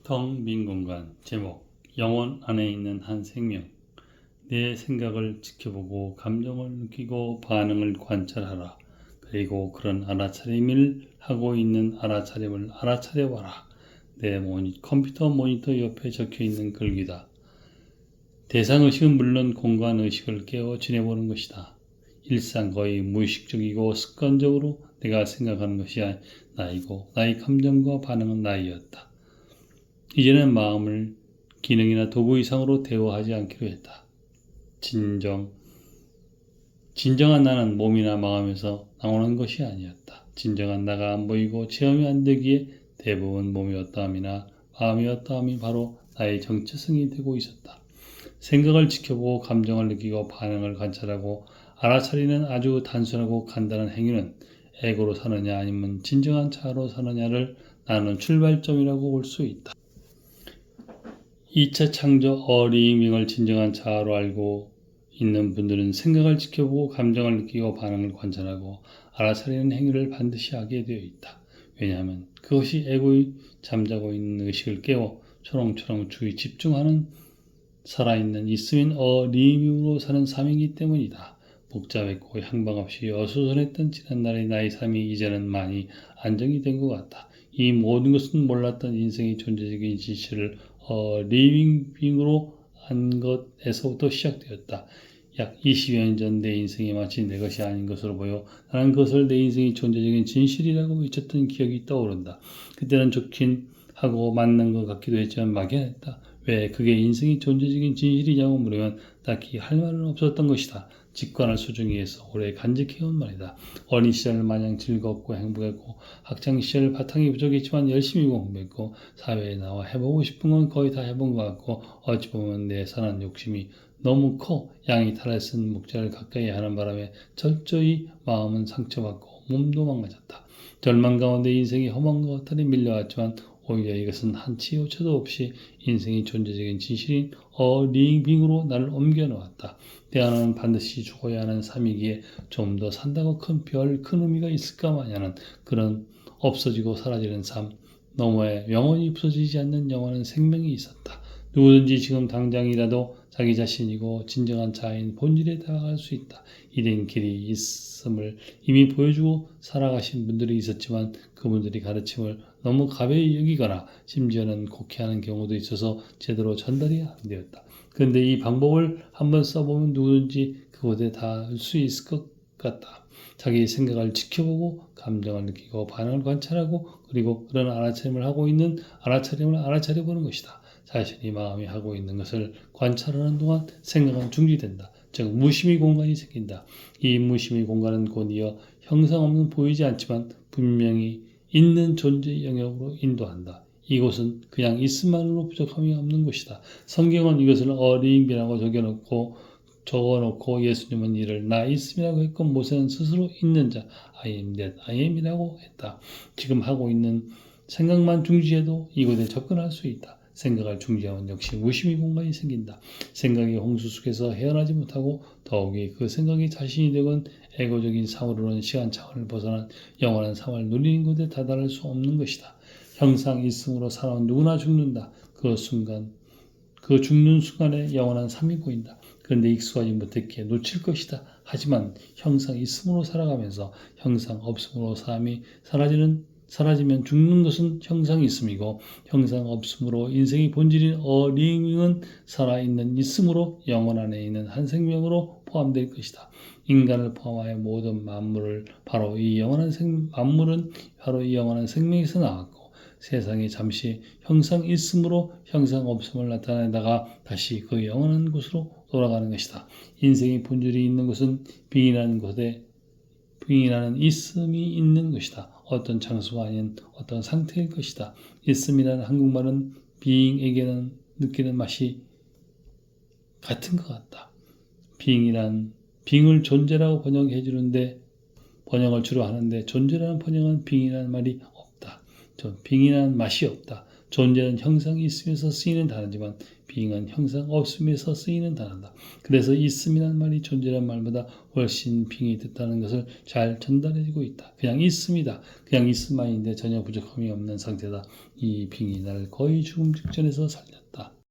텅 빈 공간. 제목: 영혼 안에 있는 한 생명. 내 생각을 지켜보고 감정을 느끼고 반응을 관찰하라. 그리고 그런 알아차림을 하고 있는 알아차림을 알아차려봐라. 내 컴퓨터 모니터 옆에 적혀있는 글귀다. 대상의식은 물론 공간의식을 깨워 지내보는 것이다. 일상 거의 무의식적이고 습관적으로 내가 생각하는 것이 나이고 나의 감정과 반응은 나이였다. 이제는 마음을 기능이나 도구 이상으로 대화하지 않기로 했다. 진정한 나는 몸이나 마음에서 나오는 것이 아니었다. 진정한 나가 안 보이고 체험이 안 되기에 대부분 몸이 어떠함이나 마음이 어떠함이 바로 나의 정체성이 되고 있었다. 생각을 지켜보고 감정을 느끼고 반응을 관찰하고 알아차리는 아주 단순하고 간단한 행위는 에고로 사느냐 아니면 진정한 자아로 사느냐를 나누는 출발점이라고 볼 수 있다. 2차 창조 어리잉빙을 진정한 자아로 알고 있는 분들은 생각을 지켜보고 감정을 느끼고 반응을 관찰하고 알아차리는 행위를 반드시 하게 되어 있다. 왜냐하면 그것이 에고의 잠자고 있는 의식을 깨워 초롱초롱 주의 집중하는 살아있는 있음인 어리잉빙으로 사는 삶이기 때문이다. 복잡했고 향방 없이 어수선했던 지난날의 나의 삶이 이제는 많이 안정이 된 것 같다. 이 모든 것은 몰랐던 인생의 존재적인 진실을 리빙빙으로 한 것에서부터 시작되었다. 약 20여 년 전 내 인생이 마치 내 것이 아닌 것으로 보여 나는 그것을 내 인생의 존재적인 진실이라고 외쳤던 기억이 떠오른다. 그때는 좋긴 하고 맞는 것 같기도 했지만 막연했다. 왜 그게 인생의 존재적인 진실이냐고 물으면 딱히 할 말은 없었던 것이다. 직관을 소중히 해서 오래 간직해온 말이다. 어린 시절 마냥 즐겁고 행복했고 학창시절 바탕이 부족했지만 열심히 공부했고 사회에 나와 해보고 싶은 건 거의 다 해본 것 같고 어찌 보면 내 선한 욕심이 너무 커 양이 탈을 쓴 목자를 가까이 하는 바람에 철저히 마음은 상처받고 몸도 망가졌다. 절망 가운데 인생이 험한 것들이 밀려왔지만 오히려 이것은 한치 오차도 없이 인생의 존재적인 진실인 어리잉빙으로 나를 옮겨놓았다. 대안은 반드시 죽어야 하는 삶이기에 좀 더 산다고 큰 의미가 있을까 마냐는 그런 없어지고 사라지는 삶 너머에 영원히 없어지지 않는 영원한 생명이 있었다. 누구든지 지금 당장이라도 자기 자신이고 진정한 자아인 본질에 다가갈 수 있다. 이런 길이 있음을 이미 보여주고 살아가신 분들이 있었지만 그분들이 가르침을 너무 가벼이 여기거나 심지어는 곡해하는 경우도 있어서 제대로 전달이 안 되었다. 그런데 이 방법을 한번 써보면 누구든지 그곳에 닿을 수 있을 것 같다. 자기 생각을 지켜보고 감정을 느끼고 반응을 관찰하고 그리고 그런 알아차림을 하고 있는 알아차림을 알아차려보는 것이다. 자신이 마음이 하고 있는 것을 관찰하는 동안 생각은 중지된다. 즉 무심의 공간이 생긴다. 이 무심의 공간은 곧이어 형상 없는 보이지 않지만 분명히 있는 존재의 영역으로 인도한다. 이곳은 그냥 있음만으로 부족함이 없는 곳이다. 성경은 이것을 어리잉빙이라고 적어놓고 예수님은 이를 나 있음이라고 했고 모세는 스스로 있는 자 I am that I am이라고 했다. 지금 하고 있는 생각만 중지해도 이곳에 접근할 수 있다. 생각을 중지하면 역시 무심의 공간이 생긴다. 생각의 홍수 속에서 헤어나지 못하고 더욱이 그 생각이 자신이 되건 에고적인 삶으로는 시간 차원을 벗어난 영원한 삶을 누리는 곳에 다다를 수 없는 것이다. 형상 있음으로 살아온 누구나 죽는다. 그 죽는 순간에 영원한 삶이 보인다. 그런데 익숙하지 못했기에 놓칠 것이다. 하지만 형상 있음으로 살아가면서 형상 없음으로 삶이 사라지면 죽는 것은 형상이 있음이고 형상 없음으로 인생의 본질인 어리잉은 살아있는 있음으로 영혼 안에 있는 한 생명으로 포함될 것이다. 인간을 포함하여 모든 만물은 바로 이 영원한 생명에서 나왔고 세상에 잠시 형상 있음으로 형상 없음을 나타내다가 다시 그 영원한 곳으로 돌아가는 것이다. 인생의 본질이 있는 곳은 빙의라는 있음이 있는 것이다. 어떤 장소가 아닌 어떤 상태일 것이다. 있음이라는 한국말은 빙에게는 느끼는 맛이 같은 것 같다. 빙을 존재라고 번역을 주로 하는데 존재라는 번역은 빙이라는 말이 없다. 빙이라는 맛이 없다. 존재는 형상이 있으면서 쓰이는 단어지만 being은 형상 없으면서 쓰이는 단어다. 그래서 있음이란 말이 존재란 말보다 훨씬 being이 됐다는 것을 잘 전달해주고 있다. 그냥 있습니다. 그냥 있음만인데 전혀 부족함이 없는 상태다. 이 being이 나를 거의 죽음 직전에서 살렸다.